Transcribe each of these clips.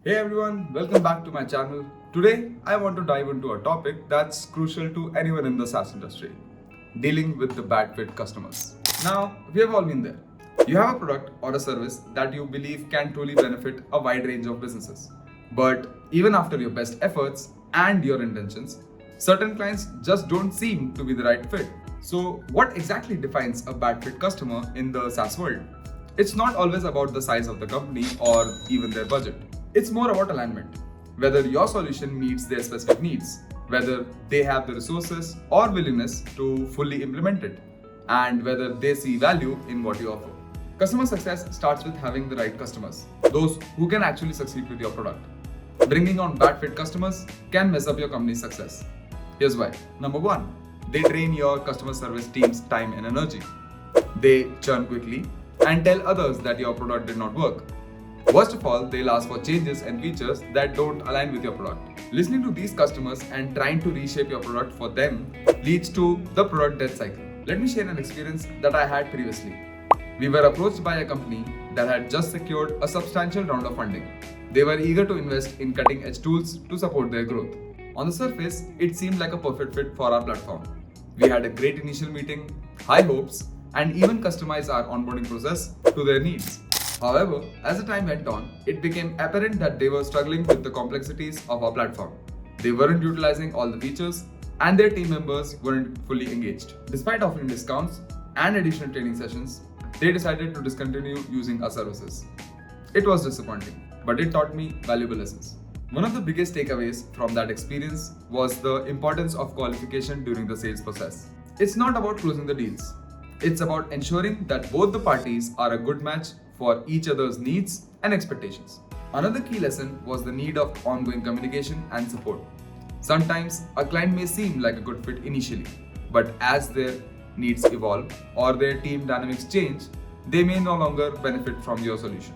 Hey everyone, welcome back to my channel. Today, I want to dive into a topic that's crucial to anyone in the SaaS industry, dealing with the Badfit customers. Now, we have all been there. You have a product or a service that you believe can truly benefit a wide range of businesses. But even after your best efforts and your intentions, certain clients just don't seem to be the right fit. So, what exactly defines a Badfit customer in the SaaS world? It's not always about the size of the company or even their budget. It's more about alignment. Whether your solution meets their specific needs, whether they have the resources or willingness to fully implement it, and whether they see value in what you offer. Customer success starts with having the right customers, those who can actually succeed with your product. Bringing on bad fit customers can mess up your company's success. Here's why. Number one, they drain your customer service team's time and energy. They churn quickly and tell others that your product did not work. Worst of all, they'll ask for changes and features that don't align with your product. Listening to these customers and trying to reshape your product for them leads to the product death cycle. Let me share an experience that I had previously. We were approached by a company that had just secured a substantial round of funding. They were eager to invest in cutting-edge tools to support their growth. On the surface, it seemed like a perfect fit for our platform. We had a great initial meeting, high hopes, and even customized our onboarding process to their needs. However, as the time went on, it became apparent that they were struggling with the complexities of our platform. They weren't utilizing all the features, and their team members weren't fully engaged. Despite offering discounts and additional training sessions, they decided to discontinue using our services. It was disappointing, but it taught me valuable lessons. One of the biggest takeaways from that experience was the importance of qualification during the sales process. It's not about closing the deals. It's about ensuring that both the parties are a good match for each other's needs and expectations. Another key lesson was the need of ongoing communication and support. Sometimes a client may seem like a good fit initially, but as their needs evolve or their team dynamics change, they may no longer benefit from your solution.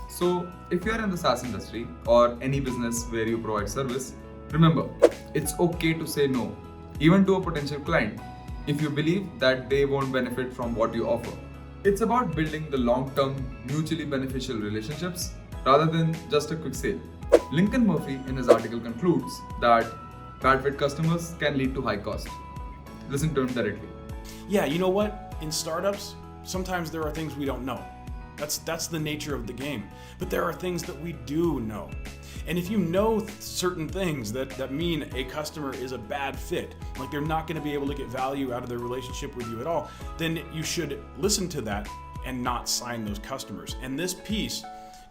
So, if you are in the SaaS industry or any business where you provide service, remember, it's okay to say no, even to a potential client, if you believe that they won't benefit from what you offer. It's about building the long-term, mutually beneficial relationships rather than just a quick sale. Lincoln Murphy in his article concludes that bad fit customers can lead to high cost. Listen to him directly. Yeah, you know what? In startups, sometimes there are things we don't know. That's the nature of the game. But there are things that we do know. And if you know certain things that mean a customer is a bad fit, like they're not going to be able to get value out of their relationship with you at all, then you should listen to that and not sign those customers. And this piece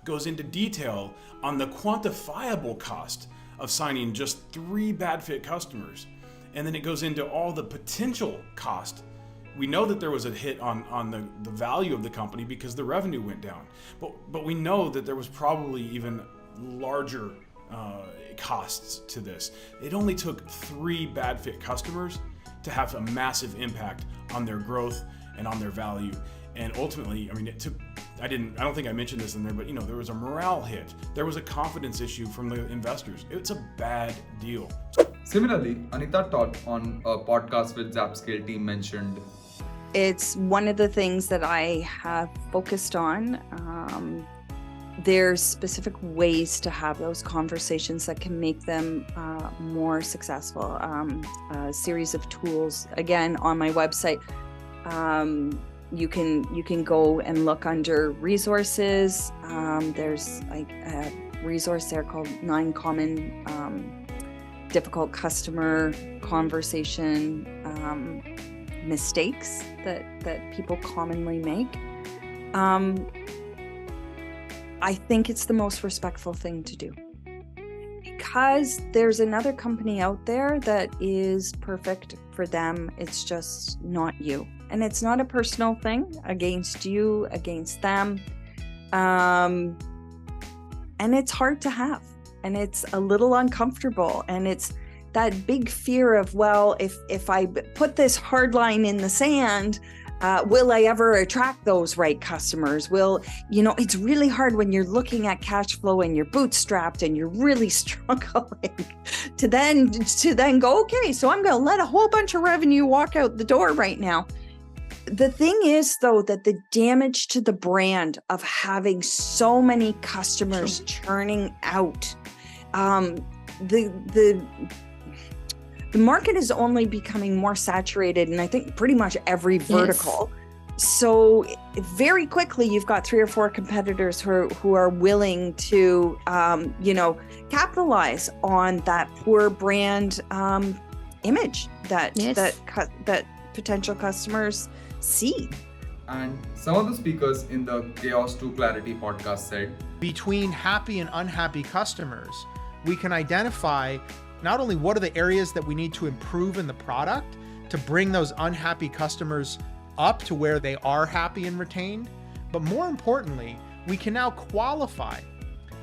goes into detail on the quantifiable cost of signing just 3 bad fit customers. And then it goes into all the potential cost. We know that there was a hit on the value of the company because the revenue went down. But we know that there was probably even larger costs to this. It only took 3 bad fit customers to have a massive impact on their growth and on their value. And ultimately, I mean, I don't think I mentioned this in there, but there was a morale hit. There was a confidence issue from the investors. It's a bad deal. Similarly, Anita taught on a podcast with Zapscale team mentioned, it's one of the things that I have focused on. There's specific ways to have those conversations that can make them more successful. A series of tools, again, on my website. You can go and look under resources. There's like a resource there called 9 Common Difficult Customer Conversation Mistakes that people commonly make. I think it's the most respectful thing to do, because there's another company out there that is perfect for them. It's just not you. And it's not a personal thing against you, against them. And it's hard to have. And it's a little uncomfortable. And it's that big fear of, well, if I put this hard line in the sand, will I ever attract those right customers? It's really hard when you're looking at cash flow and you're bootstrapped and you're really struggling to then go, okay, so I'm going to let a whole bunch of revenue walk out the door right now. The thing is, though, that the damage to the brand of having so many customers churning out, the market is only becoming more saturated, and I think pretty much every vertical. So very quickly, you've got 3 or 4 competitors who are willing to, capitalize on that poor brand image that potential customers see. And some of the speakers in the Chaos to Clarity podcast said, between happy and unhappy customers, we can identify not only what are the areas that we need to improve in the product to bring those unhappy customers up to where they are happy and retained, but more importantly, we can now qualify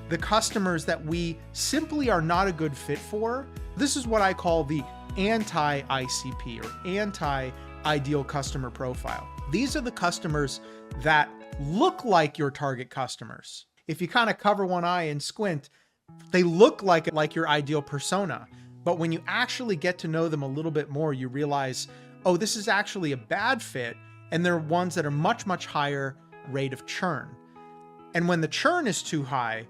the customers that we simply are not a good fit for. This is what I call the anti-ICP or anti-ideal customer profile. These are the customers that look like your target customers. If you kind of cover one eye and squint, they look like your ideal persona. But when you actually get to know them a little bit more, you realize, oh, this is actually a bad fit. And they're ones that are much, much higher rate of churn. And when the churn is too high,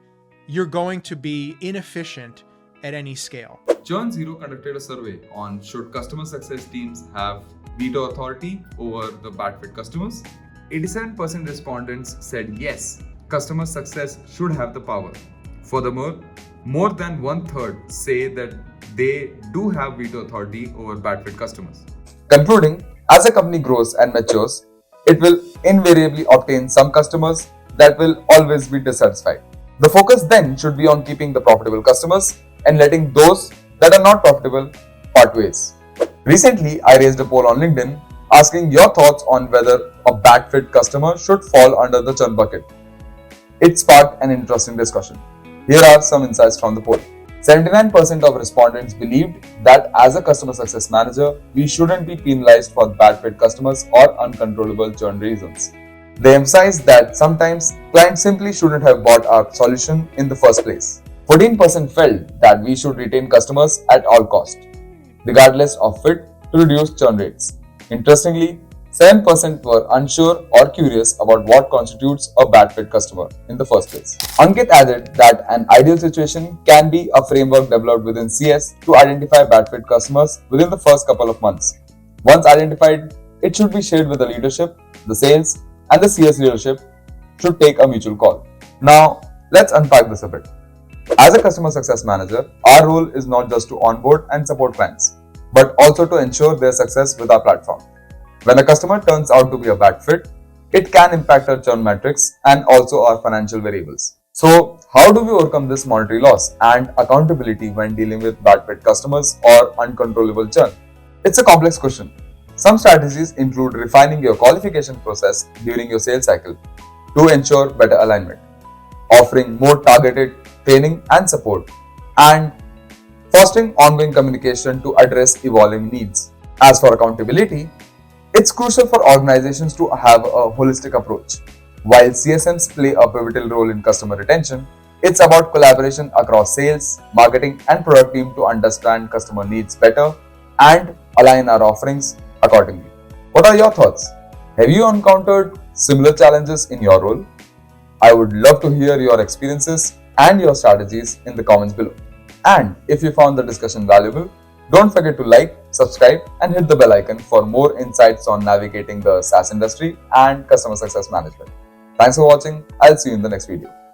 you're going to be inefficient at any scale. Churn Zero conducted a survey on should customer success teams have veto authority over the Badfit customers. 87% respondents said yes, customer success should have the power. Furthermore, more than 1/3 say that they do have veto authority over Badfit customers. Concluding, as a company grows and matures, it will invariably obtain some customers that will always be dissatisfied. The focus then should be on keeping the profitable customers and letting those that are not profitable part ways. Recently, I raised a poll on LinkedIn asking your thoughts on whether a Badfit customer should fall under the churn bucket. It sparked an interesting discussion. Here are some insights from the poll. 79% of respondents believed that as a customer success manager, we shouldn't be penalized for Badfit customers or uncontrollable churn reasons. They emphasized that sometimes clients simply shouldn't have bought our solution in the first place. 14% felt that we should retain customers at all cost, regardless of fit, to reduce churn rates. Interestingly, 7% were unsure or curious about what constitutes a Badfit customer in the first place. Ankit added that an ideal situation can be a framework developed within CS to identify Badfit customers within the first couple of months. Once identified, it should be shared with the leadership, the sales, and the CS leadership should take a mutual call. Now, let's unpack this a bit. As a customer success manager, our role is not just to onboard and support clients, but also to ensure their success with our platform. When a customer turns out to be a bad fit, it can impact our churn metrics and also our financial variables. So, how do we overcome this monetary loss and accountability when dealing with bad fit customers or uncontrollable churn? It's a complex question. Some strategies include refining your qualification process during your sales cycle to ensure better alignment, offering more targeted training and support, and fostering ongoing communication to address evolving needs. As for accountability, it's crucial for organizations to have a holistic approach. While CSMs play a pivotal role in customer retention, it's about collaboration across sales, marketing, and product team to understand customer needs better and align our offerings accordingly. What are your thoughts? Have you encountered similar challenges in your role? I would love to hear your experiences and your strategies in the comments below. And if you found the discussion valuable, don't forget to like, subscribe, and hit the bell icon for more insights on navigating the SaaS industry and customer success management. Thanks for watching. I'll see you in the next video.